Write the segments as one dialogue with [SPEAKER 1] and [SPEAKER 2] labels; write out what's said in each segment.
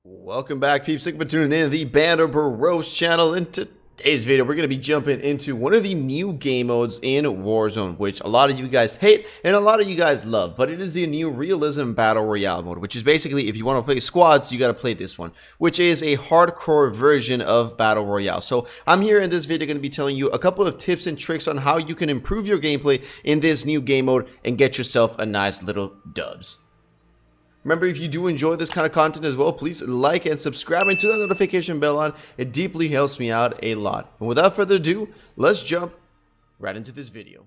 [SPEAKER 1] Welcome back, peeps. Thank you for tuning in to the Band of Bros channel. In today's video, we're going to be jumping into one of the new game modes in Warzone, which a lot of you guys hate and a lot of you guys love. But it is the new Realism Battle Royale mode, which is basically if you want to play squads, you got to play this one, which is a hardcore version of Battle Royale. So I'm here in this video going to be telling you a couple of tips and tricks on how you can improve your gameplay in this new game mode and get yourself a nice little dubs. Remember, if you do enjoy this kind of content as well, please like and subscribe and turn that notification bell on. It deeply helps me out a lot. And without further ado, let's jump right into this video.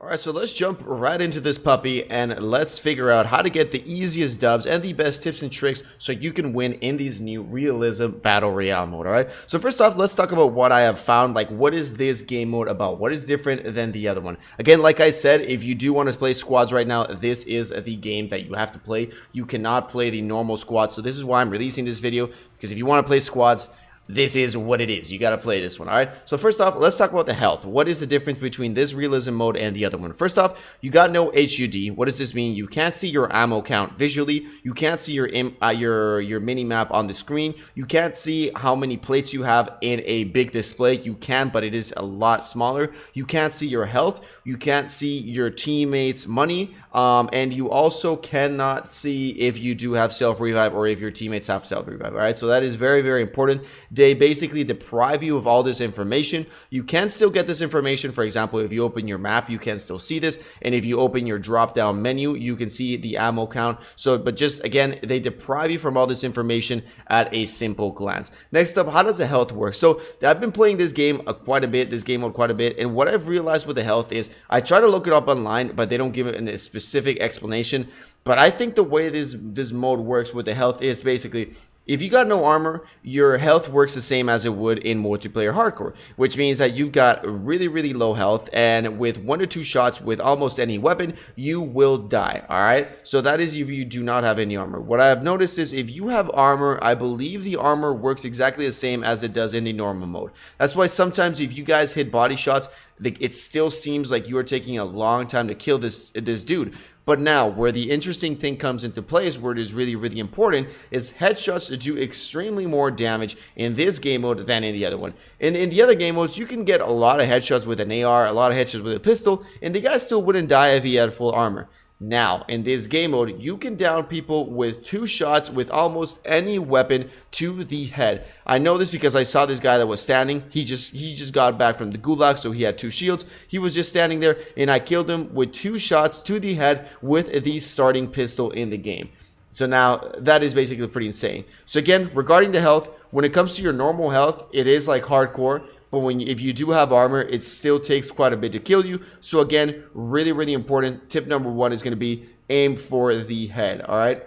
[SPEAKER 1] Alright, so let's jump right into this puppy and let's figure out how to get the easiest dubs and the best tips and tricks so you can win in these new Realism Battle Royale mode, alright? So first off, let's talk about what I have found, like what is this game mode about? What is different than the other one? Again, like I said, if you do want to play squads right now, this is the game that you have to play. You cannot play the normal squad, so this is why I'm releasing this video, because if you want to play squads, this is what it is. You got to play this one, all right? So first off, let's talk about the health. What is the difference between this realism mode and the other one? First off, you got no HUD. What does this mean? You can't see your ammo count visually. You can't see your mini map on the screen. You can't see how many plates you have in a big display. You can, but it is a lot smaller. You can't see your health. You can't see your teammates' money. And you also cannot see if you do have self-revive or if your teammates have self-revive, all right? So that is very, very important. They basically deprive you of all this information. You can still get this information. For example, if you open your map, you can still see this. And if you open your drop-down menu, you can see the ammo count. So, but just, again, they deprive you from all this information at a simple glance. Next up, how does the health work? So I've been playing this game quite a bit, this game mode quite a bit. And what I've realized with the health is I try to look it up online, but they don't give it a specific explanation. But I think the way this mode works with the health is basically, if you got no armor, your health works the same as it would in multiplayer hardcore, which means that you've got really, really low health, and with 1 to 2 shots with almost any weapon, you will die, all right? So that is if you do not have any armor. What I have noticed is if you have armor, I believe the armor works exactly the same as it does in the normal mode. That's why sometimes if you guys hit body shots, it still seems like you are taking a long time to kill this dude. But now, where the interesting thing comes into play is where it is really, really important is headshots do extremely more damage in this game mode than in the other one. In the other game modes, you can get a lot of headshots with an AR, a lot of headshots with a pistol, and the guy still wouldn't die if he had full armor. Now, in this game mode, you can down people with 2 shots with almost any weapon to the head. I know this because I saw this guy that was standing. He just got back from the gulag, so he had 2 shields. He was just standing there, and I killed him with 2 shots to the head with the starting pistol in the game. So now, that is basically pretty insane. So again, regarding the health, when it comes to your normal health, it is like hardcore. But if you do have armor, it still takes quite a bit to kill you. So again, really, really important. Tip number 1 is going to be aim for the head, all right?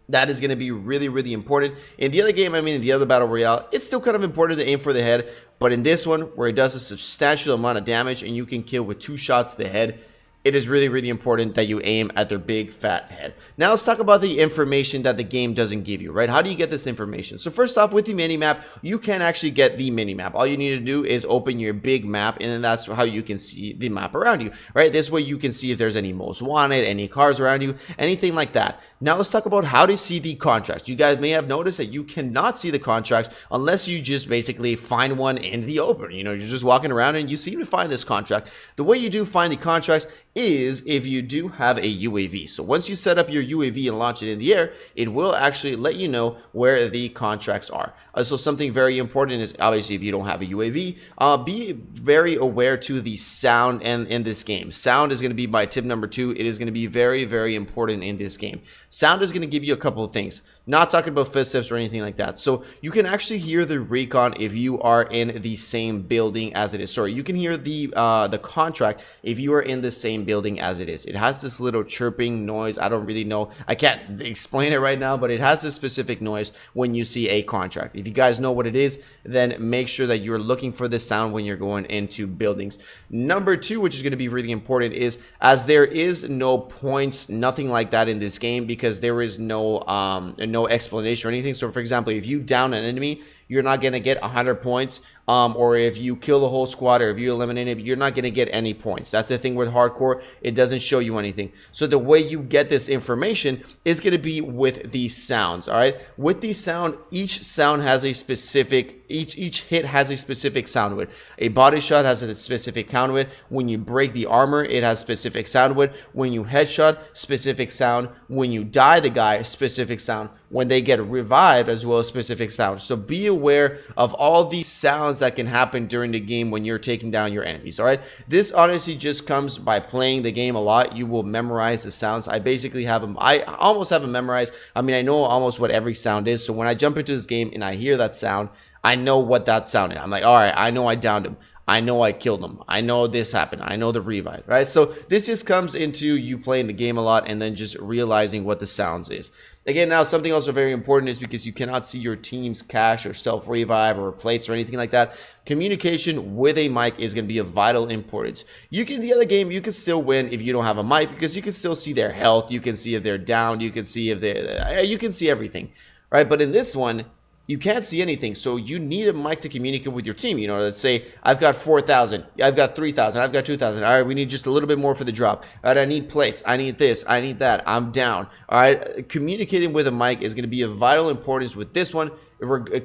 [SPEAKER 1] That is going to be really, really important. In the other game, I mean, in the other Battle Royale, it's still kind of important to aim for the head. But in this one, where it does a substantial amount of damage and you can kill with 2 shots to the head, it is really, really important that you aim at their big fat head. Now let's talk about the information that the game doesn't give you, right? How do you get this information? So first off, with the minimap, you can actually get the minimap. All you need to do is open your big map, and then that's how you can see the map around you, right? This way you can see if there's any most wanted, any cars around you, anything like that. Now let's talk about how to see the contracts. You guys may have noticed that you cannot see the contracts unless you just basically find one in the open. You know, you're just walking around and you seem to find this contract. The way you do find the contracts is if you do have a UAV. So once you set up your UAV and launch it in the air, it will actually let you know where the contracts are. So something very important is obviously if you don't have a UAV, be very aware to the sound in this game. Sound is going to be my tip number 2. It is going to be very, very important in this game. Sound is going to give you a couple of things. Not talking about footsteps or anything like that. So you can actually hear the recon if you are in the same building as it is. Sorry, you can hear the contract if you are in the same building as it is. It has this little chirping noise. I don't really know. I can't explain it right now, but it has this specific noise when you see a contract. If you guys know what it is, then make sure that you're looking for this sound when you're going into buildings. Number 2, which is going to be really important, is as there is no points, nothing like that in this game, because there is no explanation or anything. So for example, if you down an enemy, you're not going to get 100 points. Or if you kill the whole squad or if you eliminate it, you're not going to get any points. That's the thing with hardcore. It doesn't show you anything. So the way you get this information is going to be with these sounds. All right. With these sound, each sound has a specific, each hit has a specific sound with. A body shot has a specific sound with. When you break the armor, it has specific sound with. When you headshot, specific sound. When you die the guy, specific sound. When they get revived, as well as specific sound. So be aware of all these sounds that can happen during the game when you're taking down your enemies. All right, this honestly just comes by playing the game a lot. You will memorize the sounds. I basically have them, I almost have them memorized. I mean, I know almost what every sound is. So when I jump into this game and I hear that sound, I know what that sound is. I'm like, all right, I know I downed him. I know I killed him. I know this happened. I know the revive, right? So this just comes into you playing the game a lot and then just realizing what the sounds is. Again, now something also very important is because you cannot see your team's cache or self-revive or plates or anything like that. Communication with a mic is going to be of vital importance. You can, the other game, you can still win if you don't have a mic because you can still see their health. You can see if they're down. You can see if you can see everything, right? But in this one, you can't see anything, so you need a mic to communicate with your team. You know, let's say I've got 4,000, I've got 3,000, I've got 2,000. All right, we need just a little bit more for the drop. All right, I need plates, I need this, I need that, I'm down. All right, communicating with a mic is going to be of vital importance with this one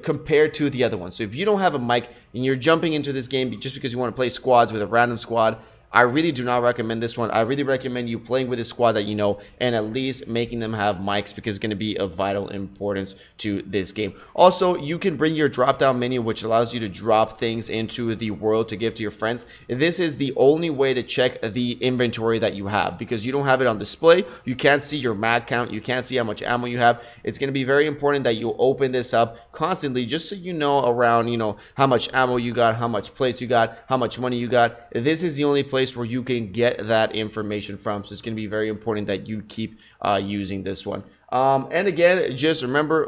[SPEAKER 1] compared to the other one. So if you don't have a mic and you're jumping into this game just because you want to play squads with a random squad, I really do not recommend this one. I really recommend you playing with a squad that you know and at least making them have mics because it's going to be of vital importance to this game. Also, you can bring your drop down menu, which allows you to drop things into the world to give to your friends. This is the only way to check the inventory that you have because you don't have it on display. You can't see your mag count. You can't see how much ammo you have. It's going to be very important that you open this up constantly just so you know around, you know, how much ammo you got, how much plates you got, how much money you got. This is the only place where you can get that information from, so it's going to be very important that you keep using this one. And again, just remember,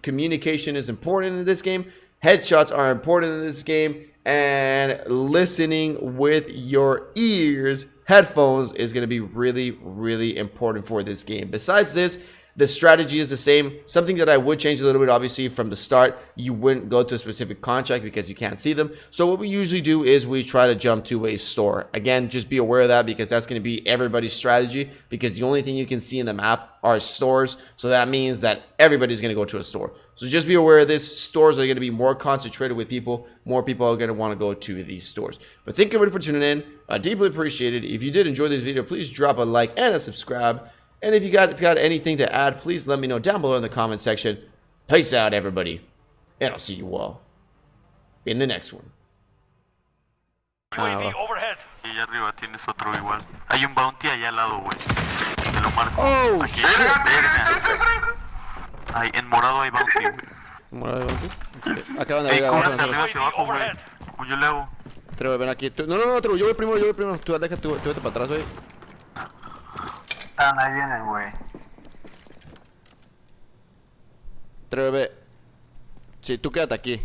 [SPEAKER 1] communication is important in this game. Headshots are important in this game, and listening with your ears, headphones, is going to be really, really important for this game. Besides this, the strategy is the same. Something that I would change a little bit, obviously, from the start, you wouldn't go to a specific contract because you can't see them. So what we usually do is we try to jump to a store. Again, just be aware of that because that's going to be everybody's strategy because the only thing you can see in the map are stores. So that means that everybody's going to go to a store. So just be aware of this. Stores are going to be more concentrated with people. More people are going to want to go to these stores. But thank you everybody for tuning in. I deeply appreciate it. If you did enjoy this video, please drop a like and a subscribe. And if you got anything to add, please let me know down below in the comment section. Peace out, everybody. And I'll see you all in the next one.
[SPEAKER 2] UAV overhead. Y allá arriba tienes otro igual. Hay un bounty allá al lado, güey. Te lo marco.
[SPEAKER 3] Oh,
[SPEAKER 2] aquí.
[SPEAKER 3] shit.
[SPEAKER 2] Ahí, en morado hay bounty, güey.
[SPEAKER 3] ¿Morado de bounty? Okay. Acaban de
[SPEAKER 2] Ey,
[SPEAKER 3] abrir abajo
[SPEAKER 2] cúbrete
[SPEAKER 3] nosotros.
[SPEAKER 2] arriba hacia abajo, güey. ¿Cómo yo le hago?
[SPEAKER 3] Trevor, ven aquí. No, Trevor, yo voy primero. Tú vete para atrás, güey.
[SPEAKER 4] Ahí vienen, güey.
[SPEAKER 3] Trevor, ve. Sí, tú quédate aquí.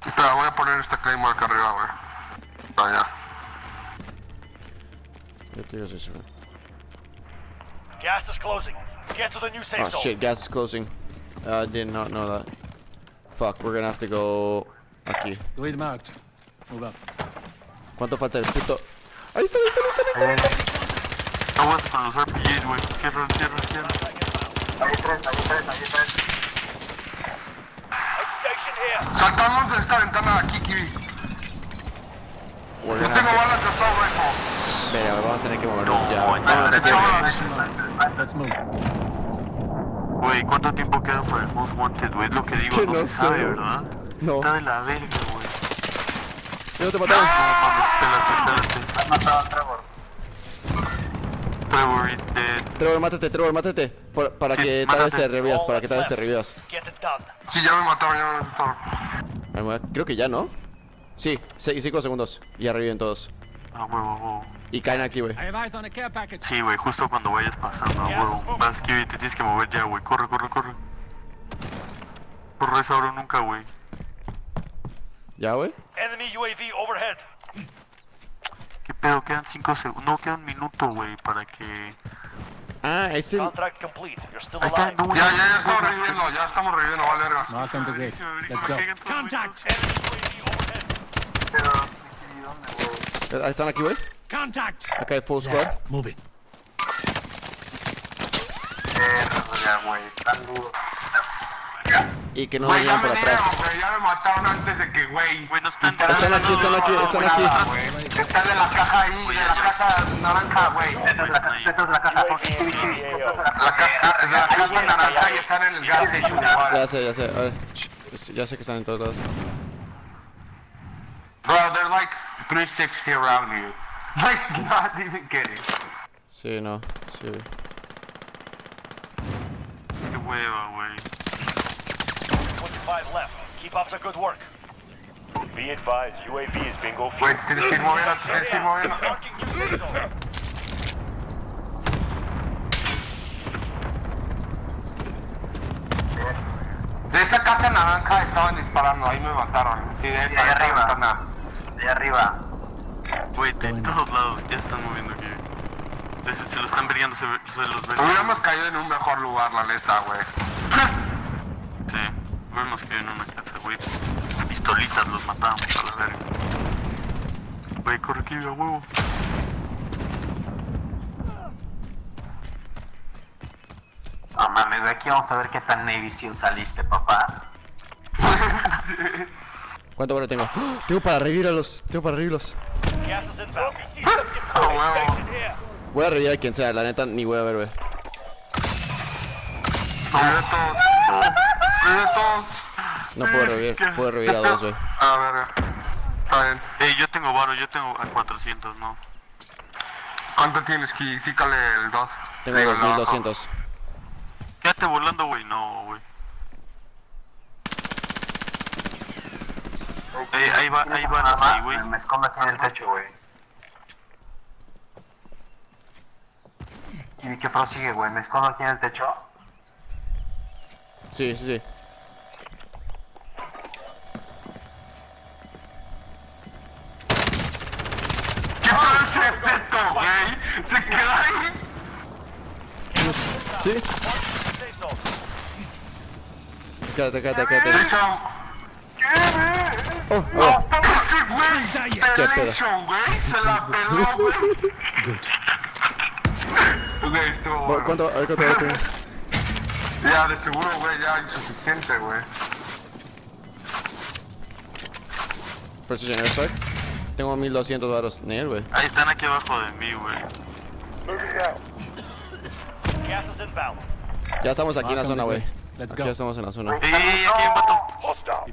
[SPEAKER 4] Espera, voy a poner esta claymore acá arriba, güey. Para allá.
[SPEAKER 3] Yo te digo eso, güey.
[SPEAKER 2] Gas is closing. Get to the new safe
[SPEAKER 3] Oh
[SPEAKER 2] zone.
[SPEAKER 3] shit, gas is closing. I did not know that. Fuck, we're gonna have to go aquí.
[SPEAKER 5] Lead marked. Hold up.
[SPEAKER 3] ¿Cuánto falta el puto? Ahí está.
[SPEAKER 2] Aguas con los RPGs, güey. Cierra.
[SPEAKER 4] Ahí tres. Saltamos de esta ventana de aquí, Kiwi.
[SPEAKER 3] We're
[SPEAKER 4] Yo
[SPEAKER 3] gonna
[SPEAKER 4] tengo
[SPEAKER 3] have
[SPEAKER 4] balas de assault rifle.
[SPEAKER 3] to... Venga, vamos a tener que movernos ya.
[SPEAKER 2] No,
[SPEAKER 3] No,
[SPEAKER 4] Te echo
[SPEAKER 3] no,
[SPEAKER 4] balas.
[SPEAKER 5] Let's move.
[SPEAKER 2] Güey, ¿cuánto tiempo queda para el Most Wanted, güey? Es lo que digo,
[SPEAKER 3] que
[SPEAKER 2] no
[SPEAKER 3] no
[SPEAKER 2] se
[SPEAKER 3] sé,
[SPEAKER 2] sabe,
[SPEAKER 3] güey.
[SPEAKER 2] ¿verdad?
[SPEAKER 3] no.
[SPEAKER 2] Está de la verga, güey.
[SPEAKER 3] No te mataron.
[SPEAKER 2] No mames, espérate.
[SPEAKER 4] Has matado a Trevor.
[SPEAKER 2] Trevor is dead.
[SPEAKER 3] Trevor, mátate. Para
[SPEAKER 2] Sí,
[SPEAKER 3] que tal vez
[SPEAKER 2] mátate.
[SPEAKER 3] te revivas, para que tal vez te revivas.
[SPEAKER 2] Get it done.
[SPEAKER 4] Sí, ya me mataron.
[SPEAKER 3] Creo que ya, ¿no? Sí, 5 segundos. Y ya reviven todos.
[SPEAKER 2] Ah, huevo.
[SPEAKER 3] Y caen aquí, güey.
[SPEAKER 5] I have eyes on a care package.
[SPEAKER 2] Sí, güey, justo cuando vayas pasando, a huevo. Vas, Kiwi, te tienes que mover ya, güey. Corre. Corre esa hora nunca, güey.
[SPEAKER 3] ¿Ya, güey?
[SPEAKER 2] Enemy UAV overhead. ¿Qué pedo? Quedan 5 segundos. No, queda un minuto, güey, para que
[SPEAKER 3] Ah, es el...
[SPEAKER 6] Contract complete. You're still
[SPEAKER 2] Ahí está,
[SPEAKER 6] alive.
[SPEAKER 2] no, güey.
[SPEAKER 4] Ya estamos reviviendo, vale, verga.
[SPEAKER 5] Mark on the gate. Let's go. Contact!
[SPEAKER 3] Ahí están aquí, güey.
[SPEAKER 5] Contact!
[SPEAKER 3] Acá hay full squad.
[SPEAKER 5] Move it.
[SPEAKER 4] Ya, güey, tan duro.
[SPEAKER 3] Y que no
[SPEAKER 4] Güey,
[SPEAKER 3] nos
[SPEAKER 4] ya
[SPEAKER 3] lleven
[SPEAKER 4] me
[SPEAKER 3] por atrás.
[SPEAKER 4] dieron, güey, ya me mataron antes de que, güey.
[SPEAKER 2] Güey, no están...
[SPEAKER 3] Están aquí, están aquí, están aquí.
[SPEAKER 4] Están de la caja ahí, de la caja naranja, güey. Esta es la caja. La caja naranja y están en el gas station igual.
[SPEAKER 3] Ya sé, a ver. Ya sé que están en todos lados.
[SPEAKER 4] Bro, there's like 360 around you. Like, not even kidding.
[SPEAKER 3] Sí, no, sí.
[SPEAKER 2] Qué hueva, güey.
[SPEAKER 6] 25 left. Keep up the good work.
[SPEAKER 7] Be advised, UAV is bingo
[SPEAKER 4] Güey,
[SPEAKER 7] fuel.
[SPEAKER 4] tienes que ir moviendo, tienes que ir moviendo.
[SPEAKER 6] Marking new safe zone.
[SPEAKER 4] De esa casa naranja estaban disparando, ahí me mataron. Sí, de esa arriba. De arriba.
[SPEAKER 2] Güey, de todos lados, ya están moviendo aquí. Se lo están brillando, se los ven.
[SPEAKER 4] Hubiéramos caído en un mejor lugar, la neta, güey.
[SPEAKER 2] Sí, hubiéramos caído en una casa, güey. Pistolitas los matamos a la verga. Güey, corre aquí, a huevo.
[SPEAKER 8] No mames, de aquí vamos a ver qué tan Navy Seal saliste, papá.
[SPEAKER 3] ¿Cuánto oro tengo? ¡Oh! Tengo para revivirlos,
[SPEAKER 6] Gas is inbound.
[SPEAKER 4] A huevo.
[SPEAKER 3] Voy a revivir a quien sea, la neta ni voy a ver, güey.
[SPEAKER 4] Revive todos. Revive todos.
[SPEAKER 3] No puedo revivir a dos, güey.
[SPEAKER 4] A ver, está bien.
[SPEAKER 2] Yo tengo varo, yo tengo a 400, ¿no?
[SPEAKER 4] ¿Cuánto tienes, Ki? Sícale el 2.
[SPEAKER 3] Tengo 2200.
[SPEAKER 2] Quédate volando, güey, no, güey. Ahí van así, güey.
[SPEAKER 8] Me escondo aquí en el techo, güey. ¿Y qué prosigue, güey? ¿Me escondo aquí en el techo?
[SPEAKER 3] Sí.
[SPEAKER 4] ¿Qué tal es esto, güey? ¿Se queda ahí?
[SPEAKER 3] Sí.
[SPEAKER 6] Safe zone.
[SPEAKER 3] Quédate.
[SPEAKER 4] De hecho,
[SPEAKER 3] Oh,
[SPEAKER 4] ese güey
[SPEAKER 3] Qué
[SPEAKER 4] se
[SPEAKER 3] pedo.
[SPEAKER 4] le hizo, güey. Se la peló, güey. Güey, estuvo bueno.
[SPEAKER 3] ¿Cuánto? A ver, ¿cuánto?
[SPEAKER 4] Ya, de seguro, güey, ya insuficiente, güey.
[SPEAKER 3] Precision Airstrike. Tengo 1200 varos. Nel, güey.
[SPEAKER 2] Ahí están aquí abajo de mí, güey.
[SPEAKER 6] Gas is inbound.
[SPEAKER 3] Ya estamos aquí en la
[SPEAKER 5] Mark on
[SPEAKER 3] zona,
[SPEAKER 5] the
[SPEAKER 3] güey.
[SPEAKER 5] gate. Let's
[SPEAKER 3] Aquí
[SPEAKER 5] go.
[SPEAKER 3] ya estamos en la zona.
[SPEAKER 2] Aquí hay un vato.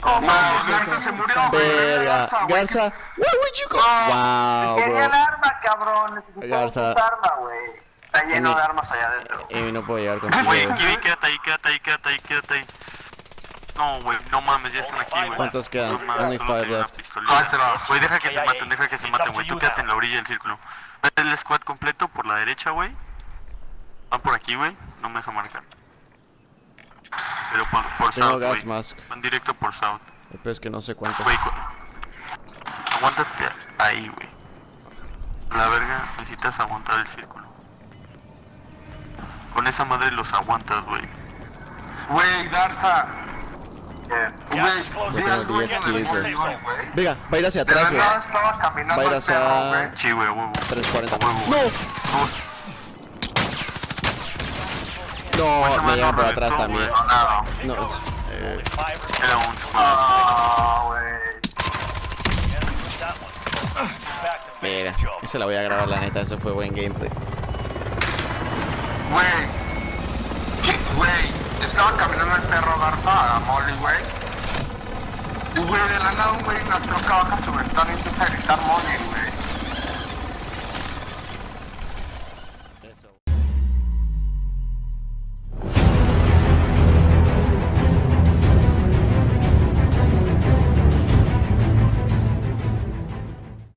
[SPEAKER 4] No, Garza se murió, güey.
[SPEAKER 3] Verga. Garza. Where would you go? Wow, bro.
[SPEAKER 8] arma, cabrón. Necesitamos
[SPEAKER 3] Garza.
[SPEAKER 8] arma, güey. Está lleno
[SPEAKER 3] Ni-
[SPEAKER 8] de armas allá adentro.
[SPEAKER 3] Y no puedo llegar contigo,
[SPEAKER 2] Güey,
[SPEAKER 3] güey.
[SPEAKER 2] Kiwi, quédate ahí. No, güey, no mames, ya están aquí, güey.
[SPEAKER 3] ¿Cuántos quedan?
[SPEAKER 2] No mames,
[SPEAKER 3] Only
[SPEAKER 2] solo
[SPEAKER 3] five
[SPEAKER 2] tienen una
[SPEAKER 3] left.
[SPEAKER 2] pistolita. Güey, deja que se maten, güey. Tú quédate en la orilla del círculo. Vete el squad completo por la derecha, güey. Van por aquí, güey. No me deja marcar. Pero por
[SPEAKER 3] Tengo
[SPEAKER 2] South,
[SPEAKER 3] gas
[SPEAKER 2] güey.
[SPEAKER 3] mask.
[SPEAKER 2] Van directo por South.
[SPEAKER 3] El peor es que no sé cuánto.
[SPEAKER 2] Güey, aguántate ahí, güey. La verga, necesitas aguantar el círculo. Con esa madre los aguantas, güey.
[SPEAKER 4] Güey, Garza.
[SPEAKER 6] Gas is closing.
[SPEAKER 3] Yo tengo
[SPEAKER 6] Get
[SPEAKER 3] 10
[SPEAKER 6] to the
[SPEAKER 3] kills,
[SPEAKER 6] new
[SPEAKER 3] güey.
[SPEAKER 6] safe zone.
[SPEAKER 3] Venga, va a ir hacia
[SPEAKER 4] De
[SPEAKER 3] atrás,
[SPEAKER 4] la
[SPEAKER 3] güey.
[SPEAKER 4] nada estaba caminando
[SPEAKER 3] Va a ir
[SPEAKER 4] el
[SPEAKER 3] hacia-
[SPEAKER 4] perro, güey.
[SPEAKER 2] Sí, güey, huevo.
[SPEAKER 3] 340.
[SPEAKER 2] Huevo,
[SPEAKER 3] ¡No!
[SPEAKER 2] güey.
[SPEAKER 3] No,
[SPEAKER 2] Esa
[SPEAKER 3] me
[SPEAKER 2] madre
[SPEAKER 3] llevan
[SPEAKER 2] lo
[SPEAKER 3] por atrás
[SPEAKER 2] reventó,
[SPEAKER 3] también.
[SPEAKER 2] güey.
[SPEAKER 3] No,
[SPEAKER 6] Only 5
[SPEAKER 2] Era un...
[SPEAKER 8] güey.
[SPEAKER 6] that one. Back to
[SPEAKER 3] mira,
[SPEAKER 6] basic job.
[SPEAKER 3] esa la voy a grabar, la neta, eso fue buen gameplay.
[SPEAKER 4] Güey, estaba caminando el perro Garza a Molly, güey. Y güey, de la nada un güey nos toca baja su ventana y empieza a gritar Molly, güey.